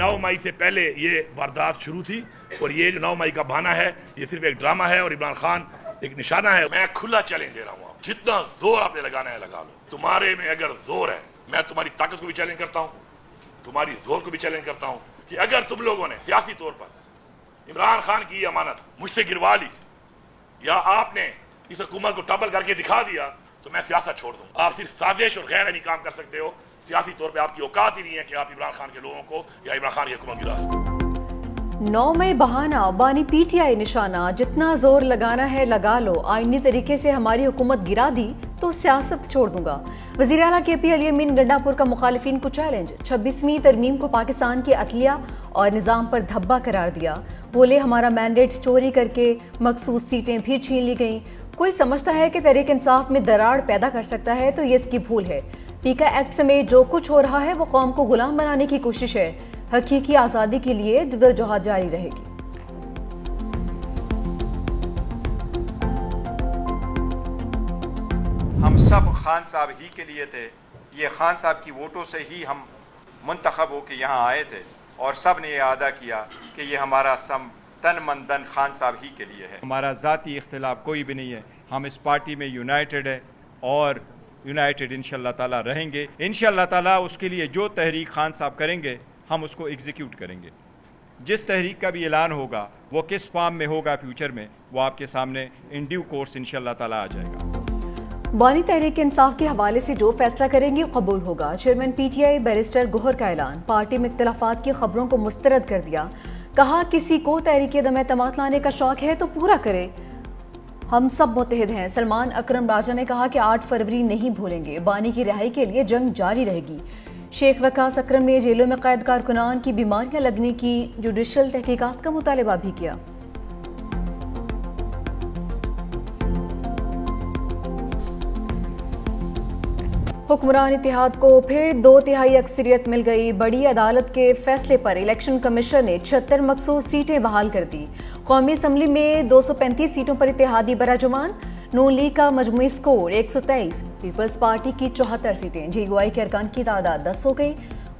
9 मई से पहले ये वारदात शुरू थी और ये जो 9 मई का बहाना है ये सिर्फ एक ड्रामा है और इमरान खान एक निशाना है। मैं खुला चैलेंज दे रहा हूँ, जितना जोर आपने लगाना है लगा लो। तुम्हारे में अगर जोर है, मैं तुम्हारी ताकत को भी चैलेंज करता हूँ, तुम्हारी जोर को भी चैलेंज करता हूँ कि अगर तुम लोगों ने सियासी तौर पर इमरान खान की अमानत मुझसे गिरवा ली या आपने इस हुकूमत को टॉपल करके दिखा दिया तो मैं सियासत छोड़ दूँ। आप सिर्फ साजिश और गैर नहीं काम कर सकते हो, सियासी तौर पे आपकी औकात ही नहीं है कि आप इमरान खान के लोगों को या इमरान खान की हुकूमत गिरा सको। 9 मई बहाना, बानी पीटीआई निशाना, जितना जोर लगाना है लगा लो, आईनी तरीके से हमारी हुकूमत गिरा दी तो सियासत छोड़ दूंगा। वज़ीर आला KP अली अमीन गंडापुर का मुखालिफिन को चैलेंज, 26वीं तरमीम को पाकिस्तान की अदलिया और निज़ाम पर धब्बा करार दिया। बोले हमारा मैंडेट चोरी करके मखसूस सीटें भी छीन ली गईं। कोई समझता है कि तहरीक इंसाफ में दरार पैदा कर सकता है तो ये इसकी भूल है। पीका एक्ट समेत जो कुछ हो रहा है वो कौम को गुलाम बनाने की कोशिश है। हकीकी आज़ादी के लिए जदोजहद जारी रहेगी। हम सब खान साहब ही के लिए थे, ये खान साहब की वोटों से ही हम मुंतखब होकर यहाँ आए थे और सब ने ये अदा किया कि ये हमारा सम तन मन धन खान साहब ही के लिए है। हमारा ज़ाती इख्तिलाफ कोई भी नहीं है, हम इस पार्टी में यूनाइटेड है और यूनाइटेड इंशाअल्लाह ताला रहेंगे। इंशाअल्लाह ताला उसके लिए जो तहरीक खान साहब करेंगे हम उसको एग्जीक्यूट करेंगे। जिस तहरीक का भी ऐलान होगा वो किस फॉर्म में होगा फ्यूचर में वो आपके सामने इन ड्यू कोर्स इंशाअल्लाह ताला आ जाएगा। बानी तहरीक इंसाफ के हवाले से जो फैसला करेंगे कबूल होगा। चेयरमैन PTI बैरिस्टर गोहर का ऐलान, पार्टी में इख्तिलाफात की खबरों को मुस्तरद कर दिया। कहा किसी को तहरीक दम एतमाद लाने का शौक है तो पूरा करे, हम सब मुत्तहिद हैं। सलमान अकरम राजा ने कहा कि 8 फरवरी नहीं भूलेंगे, बानी की रिहाई के लिए जंग जारी रहेगी। शेख वकास अकरम ने जेलों में कैद कारकुनान की बीमारियां लगने की जुडिशल तहकीकात का मुतालबा भी किया। हुक्मरान इत्तेहाद को फिर 2/3 अक्सरियत मिल गई। बड़ी अदालत के फैसले पर इलेक्शन कमीशन ने 76 मखसूस सीटें बहाल कर दी। कौमी असम्बली में 235 सीटों पर इत्तेहादी बराजुमान। नून लीग का मजमूई स्कोर 123, पीपल्स पार्टी की 74 सीटें। JUI के अरकान की तादाद 10 हो गई।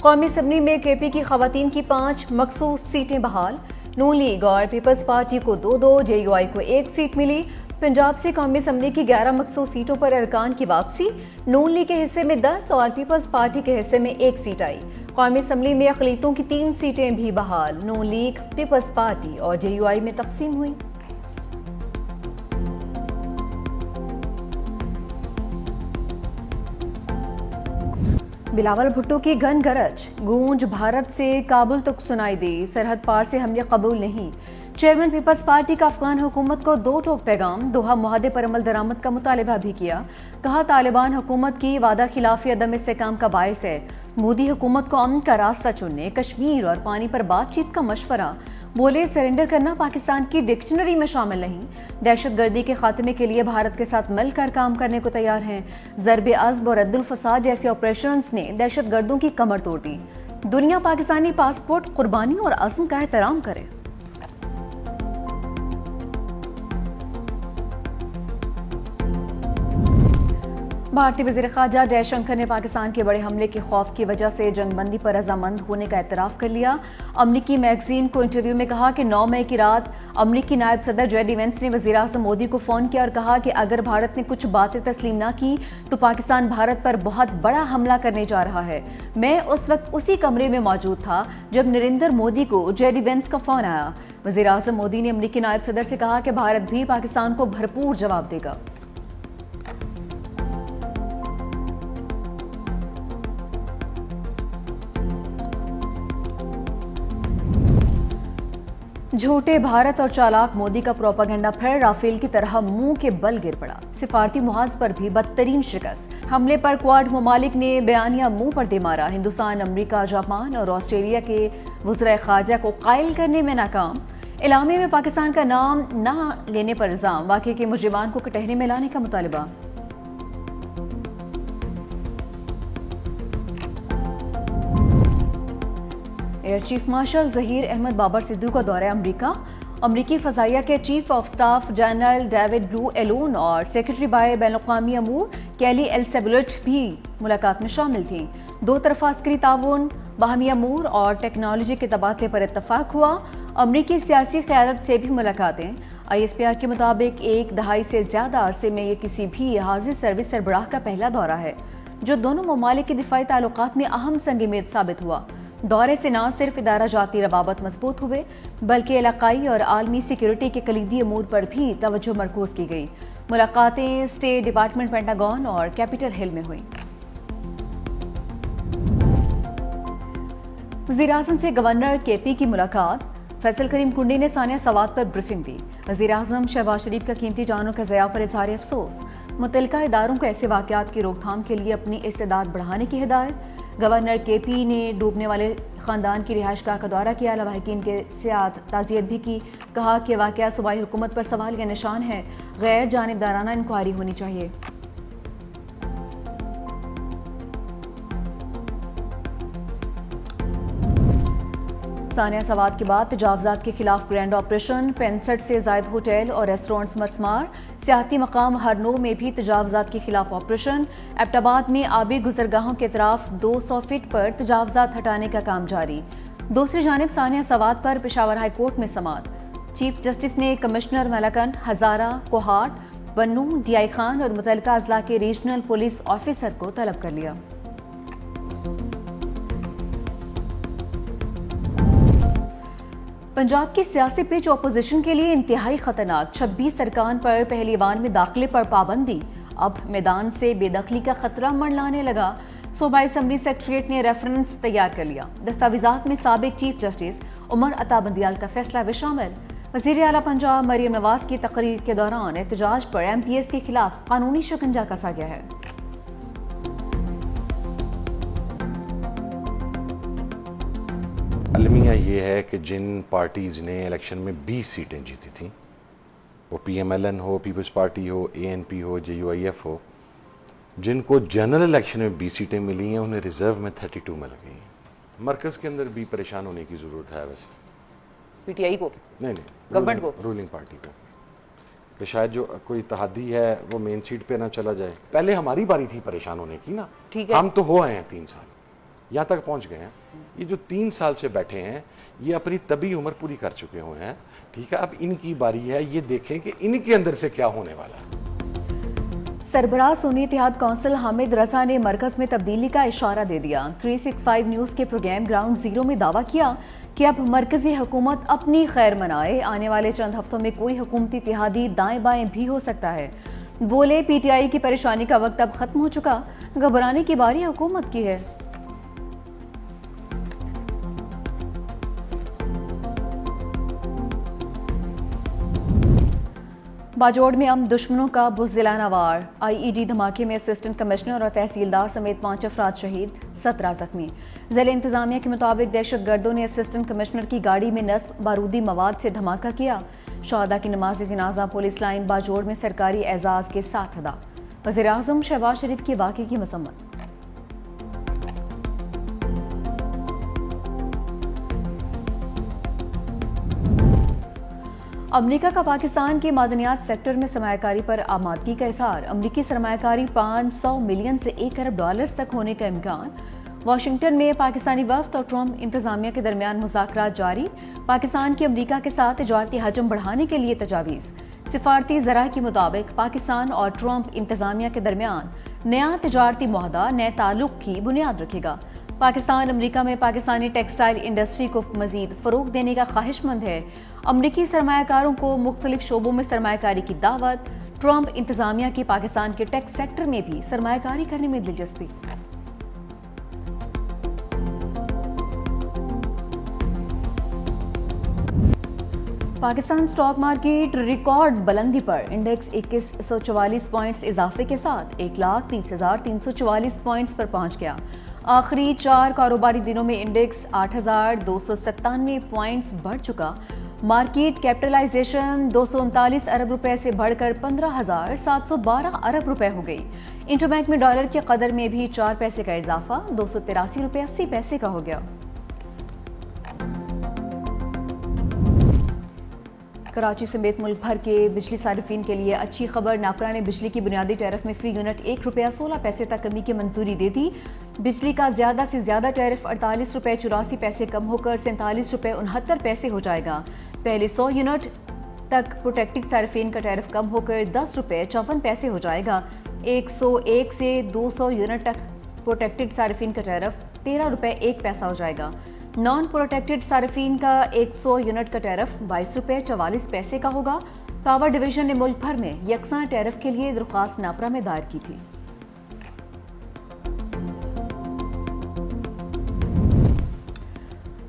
कौमी असम्बली में KP की खवातीन की 5 मखसूस सीटें बहाल। नून लीग और पीपल्स पार्टी को 2-2, JUI को 1 सीट मिली। पंजाब से कौमी असम्बली की 11 मखसूस सीटों पर अरकान की वापसी। नून लीग के हिस्से में 10 और पीपल्स पार्टी के हिस्से में 1 सीट आई। कौमी असम्बली में अक़लियतों की 3 सीटें भी बहाल। नून लीग, पीपल्स पार्टी और JUI में तकसीम हुई। बिलावल भुट्टो की घन गरज, गूंज भारत से काबुल तक सुनाई दी। सरहद पार से हमले कबूल नहीं। चेयरमैन पीपल्स पार्टी का अफगान हुकूमत को 2 टोक पैगाम, दोहा मुआहदे पर अमल दरामद का मुतालबा भी किया। कहा तालिबान हुकूमत की वादा खिलाफी अदम इस्तेहकाम का बायस है। मोदी हुकूमत को अमन का रास्ता चुनने, कश्मीर और पानी पर बातचीत का मशवरा। बोले सरेंडर करना पाकिस्तान की डिक्शनरी में शामिल नहीं। दहशत गर्दी के खात्मे के लिए भारत के साथ मिलकर काम करने को तैयार हैं। ज़रबे अज़्ब और रद्दुल फसाद जैसे ऑपरेशंस ने दहशत गर्दों की कमर तोड़ दी। दुनिया पाकिस्तानी पासपोर्ट, कुर्बानी और अज़्म का एहतराम करे। भारतीय वज़ीर ख़ारजा जयशंकर ने पाकिस्तान के बड़े हमले के खौफ की वजह से जंगबंदी पर रजामंद होने का एतराफ़ कर लिया। अमरीकी मैगजीन को इंटरव्यू में कहा कि 9 मई की रात अमरीकी नायब सदर JD वेंस ने वज़ीर आज़म मोदी को फ़ोन किया और कहा कि अगर भारत ने कुछ बातें तस्लीम ना की तो पाकिस्तान भारत पर बहुत बड़ा हमला करने जा रहा है। मैं उस वक्त उसी कमरे में मौजूद था जब नरेंद्र मोदी को JD वेंस का फ़ोन आया। वज़ीर आज़म मोदी ने अमरीकी नायब सदर से कहा कि भारत भी पाकिस्तान को भरपूर जवाब देगा। झूठे भारत और चालाक मोदी का प्रोपागेंडा फिर राफेल की तरह मुंह के बल गिर पड़ा। सिफारती मुहाज पर भी बदतरीन शिकस्त। हमले पर क्वाड ममालिक ने बयानिया मुंह पर दे मारा। हिंदुस्तान, अमरीका, जापान और ऑस्ट्रेलिया के वज़ीर ख़ारजा को कायल करने में नाकाम। इलामे में पाकिस्तान का नाम न लेने पर इल्जाम। वाक़े के मुजरिमान को कटहरे में लाने का मुतालबा। Air chief marshal Zaheer Ahmed Babar Sidhu का दौरा अमरीका। अमरीकी फ़ज़ाइया के chief of staff general David ब्लू एलोन और सेक्रेटरी बाय बैनुल-अक़वामी अमूर कैली एल्सेबुलेट भी मुलाकात में शामिल थी। 2 तरफ़ा अस्करी ताउन باہمی امور اور ٹیکنالوجی کے تبادلے پر اتفاق ہوا۔ امریکی سیاسی قیادت سے بھی ملاقاتیں۔ ISPR کے مطابق 1 دہائی سے زیادہ عرصے میں یہ کسی بھی حاضر سروس سربراہ کا پہلا دورہ ہے جو دونوں ممالک کے دفاعی تعلقات میں اہم سنگ میل ثابت ہوا۔ دورے سے نہ صرف ادارہ جاتی روابط مضبوط ہوئے بلکہ علاقائی اور عالمی سیکیورٹی کے کلیدی امور پر بھی توجہ مرکوز کی گئی۔ ملاقاتیں اسٹیٹ ڈپارٹمنٹ، پینٹاگون اور کیپٹل ہل میں ہوئیں۔ وزیراعظم سے گورنر KP کی ملاقات۔ فیصل کریم کنڈی نے ثانیہ سوات پر بریفنگ دی۔ وزیراعظم شہباز شریف کا قیمتی جانوں کا ضیاع پر اظہار افسوس۔ متعلقہ اداروں کو ایسے واقعات کی روک تھام کے لیے اپنی استعداد بڑھانے کی ہدایت۔ گورنر KP نے ڈوبنے والے خاندان کی رہائش گاہ کا دورہ کیا، لواحقین کے ساتھ تعزیت بھی کی۔ کہا کہ واقعہ صوبائی حکومت پر سوال کا نشان ہے، غیر جانبدارانہ انکوائری ہونی چاہیے۔ ثانیہ سوات کے بعد تجاوزات کے خلاف گرینڈ آپریشن، 65 سے زائد ہوٹل اور ریسٹورنٹس مسمار۔ سیاحتی مقام ہرنو میں بھی تجاوزات کے خلاف آپریشن۔ ایبٹ آباد میں آبی گزرگاہوں کے اطراف 200 فٹ پر تجاوزات ہٹانے کا کام جاری۔ دوسری جانب ثانیہ سوات پر پشاور ہائی کورٹ میں سماعت۔ چیف جسٹس نے کمشنر ملاکن، ہزارہ، کوہاٹ، بنو، DI خان اور متعلقہ اضلاع کے ریجنل پولیس آفیسر کو طلب کر لیا۔ پنجاب کی سیاسی پچ اپوزیشن کے لیے انتہائی خطرناک۔ 26 ارکان پر پہلی وان میں داخلے پر پابندی۔ اب میدان سے بے دخلی کا خطرہ منڈلانے لگا۔ صوبائی اسمبلی سیکریٹریٹ نے ریفرنس تیار کر لیا۔ دستاویزات میں سابق چیف جسٹس عمر عطا بندیال کا فیصلہ بھی شامل۔ وزیر اعلیٰ پنجاب مریم نواز کی تقریر کے دوران احتجاج پر MPs کے خلاف قانونی شکنجہ کسا گیا ہے۔ المیہ یہ ہے کہ جن پارٹیز نے الیکشن میں 20 سیٹیں جیتی تھیں، وہ PMLN ہو، پیپلز پارٹی ہو، ANP ہو، JUIF ہو، جن کو جنرل الیکشن میں 20 سیٹیں ملی ہیں انہیں ریزرو میں 32 مل گئی ہیں۔ مرکز کے اندر بھی پریشان ہونے کی ضرورت ہے ویسے PTI کو، نہیں گورنمنٹ کو، رولنگ پارٹی کو، کہ شاید جو کوئی اتحادی ہے وہ مین سیٹ پہ نہ چلا جائے۔ پہلے ہماری باری تھی پریشان ہونے کی نا، ہم تو ہو آئے ہیں 3 سال، یہاں تک پہنچ گئے ہیں۔ یہ جو 3 سال سے بیٹھے ہیں یہ اپنی طبی عمر پوری کر چکے ہوئے ہیں، ٹھیک ہے، اب ان کی باری ہے، یہ دیکھیں کہ ان کے اندر سے کیا ہونے والا ہے۔ سربراہ سنی اتحاد کونسل حامد رضا نے مرکز میں تبدیلی کا اشارہ دے دیا۔ 365 نیوز کے پروگرام گراؤنڈ زیرو میں دعویٰ کیا کہ اب مرکزی حکومت اپنی خیر منائے، آنے والے چند ہفتوں میں کوئی حکومتی اتحادی دائیں بائیں بھی ہو سکتا ہے۔ بولے PTI کی پریشانی کا وقت اب ختم ہو چکا، گھبرانے کی باری حکومت کی ہے۔ باجوڑ میں دشمنوں کا بزدلانہ وار، IED دھماکے میں اسسٹنٹ کمشنر اور تحصیلدار سمیت 5 افراد شہید، 17 زخمی۔ ضلع انتظامیہ کے مطابق دہشت گردوں نے اسسٹنٹ کمشنر کی گاڑی میں نصب بارودی مواد سے دھماکہ کیا۔ شہداء کی نماز جنازہ پولیس لائن باجوڑ میں سرکاری اعزاز کے ساتھ ادا۔ وزیراعظم شہباز شریف کی واقعے کی مذمت۔ امریکہ کا پاکستان کے معدنیات سیکٹر میں سرمایہ کاری پر آمادگی کا اظہار۔ امریکی سرمایہ کاری 500 ملین سے 1 ارب ڈالرز تک ہونے کا امکان۔ واشنگٹن میں پاکستانی وفد اور ٹرمپ انتظامیہ کے درمیان مذاکرات جاری۔ پاکستان کی امریکہ کے ساتھ تجارتی حجم بڑھانے کے لیے تجاویز۔ سفارتی ذرائع کے مطابق پاکستان اور ٹرمپ انتظامیہ کے درمیان نیا تجارتی معاہدہ نئے تعلق کی بنیاد رکھے گا۔ پاکستان امریکہ میں پاکستانی ٹیکسٹائل انڈسٹری کو مزید فروغ دینے کا خواہش مند ہے۔ امریکی سرمایہ کاروں کو مختلف شعبوں میں سرمایہ کاری کی دعوت۔ ٹرمپ انتظامیہ کی پاکستان کے ٹیکس سیکٹر میں بھی سرمایہ کاری کرنے میں دلچسپی۔ پاکستان سٹاک مارکیٹ ریکارڈ بلندی پر، انڈیکس 2144 پوائنٹس اضافے کے ساتھ 1,30,344 پوائنٹس پر پہنچ گیا۔ آخری 4 کاروباری دنوں میں انڈیکس 8,297 پوائنٹس بڑھ چکا۔ مارکیٹ کیپٹلائزیشن 239 ارب روپے سے بڑھ کر 15,712 ارب روپے ہو گئی۔ انٹر بینک میں ڈالر کی قدر میں بھی 4 پیسے کا اضافہ 283 روپے 80 پیسے کا ہو گیا۔ کراچی سمیت ملک بھر کے بجلی صارفین کے لیے اچھی خبر، ناپرا نے بجلی کی بنیادی ٹیرف میں فی یونٹ 1 روپیہ 16 پیسے تک کمی کی منظوری دے دی۔ बिजली का ज़्यादा से ज़्यादा टैरिफ 48 रुपये 84 पैसे कम होकर 47 रुपये 69 पैसे हो जाएगा। पहले 100 यूनिट तक प्रोटेक्टेड सार्फिन का टैरिफ कम होकर 10 रुपये 54 पैसे हो जाएगा। 101 से 200 यूनिट तक प्रोटेक्टेड सार्फिन का टैरिफ 13 रुपये 1 पैसा हो जाएगा। नॉन प्रोटेक्टेड सार्फिन का 100 यूनिट का टैरिफ 22 रुपये 44 पैसे का होगा। पावर डिवीजन ने मुल्क भर में यकसा टैरिफ के लिए दरख्वास्त नापरा में दायर की थी।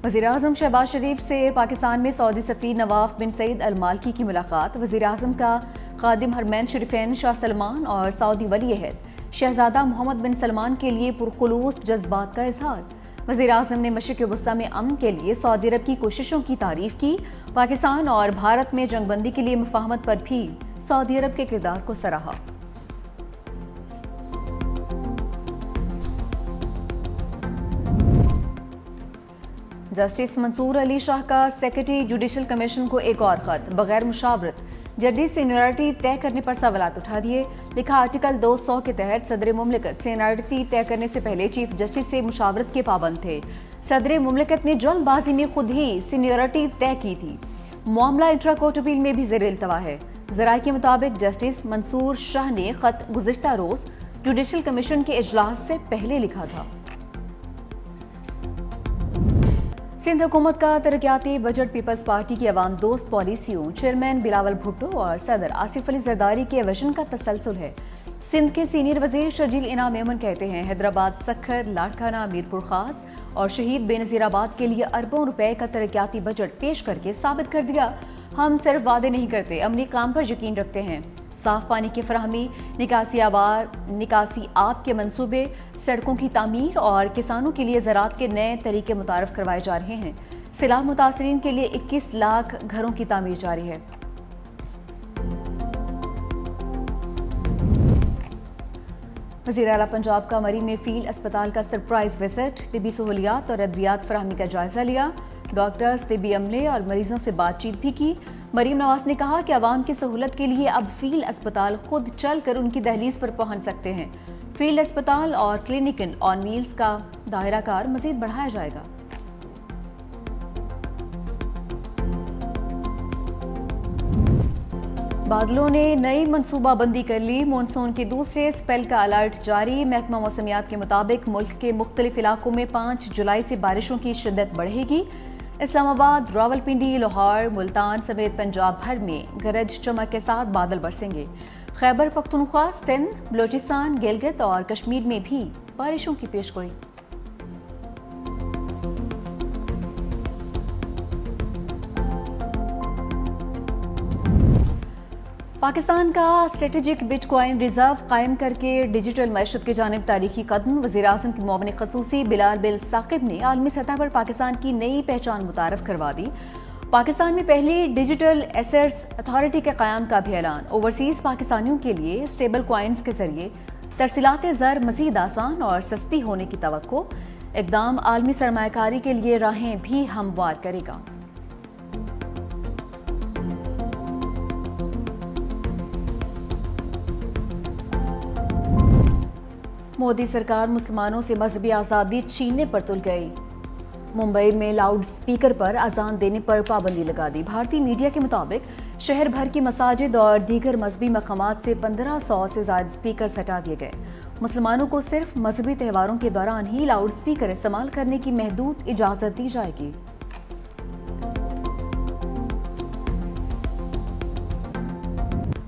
वज़ीर-ए-आज़म शहबाज शरीफ से पाकिस्तान में सऊदी सफ़ीर नवाफ बिन सईद अल मालकी की मुलाकात। वज़ीर-ए-आज़म का खादिम हरमैन शरीफैन शाह सलमान और सऊदी वली-ए-अहद शहजादा मोहम्मद बिन सलमान के लिए पुरखुलूस जज्बात का इजहार। वज़ीर-ए-आज़म ने मशरिक़ वस्ता में अमन के लिए सऊदी अरब की कोशिशों की तारीफ की। पाकिस्तान और भारत में जंगबंदी के लिए मुफाहमत पर भी सऊदी अरब के किरदार को सराहा। जस्टिस मंसूर अली शाह का सेक्रेटरी जुडिशल कमीशन को एक और खत। बगैर मुशावरत जज सीनियरिटी तय करने पर सवालात उठा दिए। लिखा, आर्टिकल 200 के तहत सदर मुमलिकत सीनियरिटी तय करने से पहले चीफ जस्टिस से मुशावरत के पाबंद थे। सदर मुमलिकत ने जल्दबाजी में खुद ही सीनियरिटी तय की थी। मामला इंट्रा कोर्ट अपील में भी ज़ेर इल्तवा है। ज़राए के मुताबिक जस्टिस मंसूर शाह ने खत गुज़िश्ता रोज जुडिशल कमीशन के इजलास से पहले लिखा था। सिंध हुकूमत का तरक्याती बजट पीपल्स पार्टी की अवाम दोस्त पॉलिसियों, चेयरमैन बिलावल भुट्टो और सदर आसिफ अली जरदारी के विजन का तसलसल है। सिंध के सीनियर वजीर शर्जील इनाम मेमन कहते हैं, हैदराबाद, सखर, लाड़काना, मीरपुर खास और शहीद बेनज़ीराबाद के लिए अरबों रुपए का तरक्याती बजट पेश करके साबित कर दिया, हम सिर्फ वादे नहीं करते, अमली काम पर यकीन रखते हैं। साफ पानी की फराहमी, निकासी आब के मंसूबे, सड़कों की तामीर और किसानों के लिए ज़राअत के नए तरीके मुतारफ करवाए जा रहे हैं। सैलाब मुतासरीन के लिए 21 लाख घरों की तामीर जारी है। वज़ीर आला पंजाब का मरी में फील्ड अस्पताल का सरप्राइज विजिट, तिबी सहूलियात और अद्वियात फराहमी का जायजा लिया। डॉक्टर्स, तिबी अमले और मरीजों से बातचीत भी की। मरीम नवाज ने कहा कि आवाम की सहूलत के लिए अब फील्ड अस्पताल खुद चल कर उनकी दहलीज पर पहुंच सकते हैं। फील्ड अस्पताल और क्लिनिक ऑन व्हील्स का दायरा कार मजीद बढ़ाया जाएगा। बादलों ने नई मनसूबाबंदी कर ली। मानसून के दूसरे स्पेल का अलर्ट जारी। महकमा मौसमियात के मुताबिक मुल्क के मुख्तलिफ इलाकों में 5 जुलाई से बारिशों की शिद्दत बढ़ेगी। इस्लामाबाद, रावलपिंडी, लाहौर, मुल्तान समेत पंजाब भर में गरज चमक के साथ बादल बरसेंगे। खैबर पख्तूनख्वा, सिंध, बलोचिस्तान, गिलगित और कश्मीर में भी बारिशों की पेशगोई। पाकिस्तान का स्ट्रेटेजिक बिटकॉइन रिजर्व कायम करके डिजिटल मैशत की जानिब तारीखी कदम। वज़ीर-ए-आज़म के मुआविन ख़ुसूसी बिलाल बिन साकिब ने आलमी सतह पर पाकिस्तान की नई पहचान मुतारफ करवा दी। पाकिस्तान में पहली डिजिटल एसेट्स अथॉरिटी के क़याम का भी ऐलान। ओवरसीज़ पाकिस्तानियों के लिए स्टेबल कॉइन्स के जरिए तरसीलात ज़र मज़ीद आसान और सस्ती होने की तवक्को। इक़दाम आलमी सरमायाकारी के लिए राहें भी हमवार करेगा। मोदी सरकार मुसलमानों से मजहबी आज़ादी छीनने पर तुल गई। मुंबई में लाउड स्पीकर पर अजान देने पर पाबंदी लगा दी। भारतीय मीडिया के मुताबिक शहर भर की मसाजिद और दीगर मजहबी मकामात से 1500 से ज़्यादा स्पीकर हटा दिए गए। मुसलमानों को सिर्फ मजहबी त्योहारों के दौरान ही लाउड स्पीकर इस्तेमाल करने की महदूद इजाज़त दी जाएगी।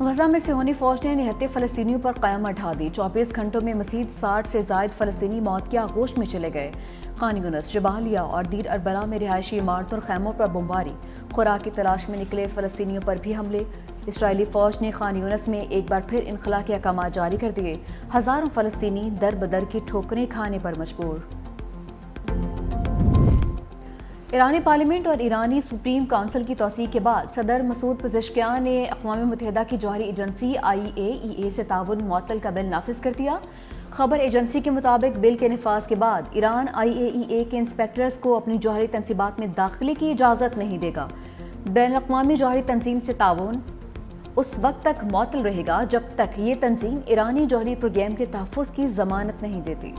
गजा में सिहोनी फौज ने निहत्ते फ़लस्तीनियों पर क़यामत ढा दी। 24 घंटों में मज़ीद 60 से ज़ायद फ़लस्तीनी मौत की आगोश में चले गए। खान यूनिस, जबालिया और दीर अरबला में रिहायशी इमारतों और खैमों पर बमबारी। खुराक की तलाश में निकले फ़लस्तीनियों पर भी हमले। इसराइली फ़ौज ने खान यूनिस में एक बार फिर इनखला के अहकाम जारी कर दिए। हज़ारों फ़लस्तीनी दर बदर की ठोकरें खाने पर मजबूर। ईरानी पार्लियामेंट और ईरानी सुप्रीम काउंसिल की तौसीक के बाद सदर मसूद पेज़ेश्कियान ने अक़वाम मुत्तहिदा की जौहरी एजेंसी IAEA से ताउन मुअत्तल का बिल नाफिज कर दिया। खबर एजेंसी के मुताबिक बिल के निफाज के बाद ईरान IAEA के इंस्पेक्टर्स को अपनी जौहरी तनसीबात में दाखिले की इजाज़त नहीं देगा। बैनुल-अक़वामी जौहरी तंजीम से ताउन उस वक्त तक मुअत्तल रहेगा जब तक ये तंजीम ईरानी जौहरी प्रोग्राम के तहफ़्फ़ुज़ की ज़मानत नहीं देती।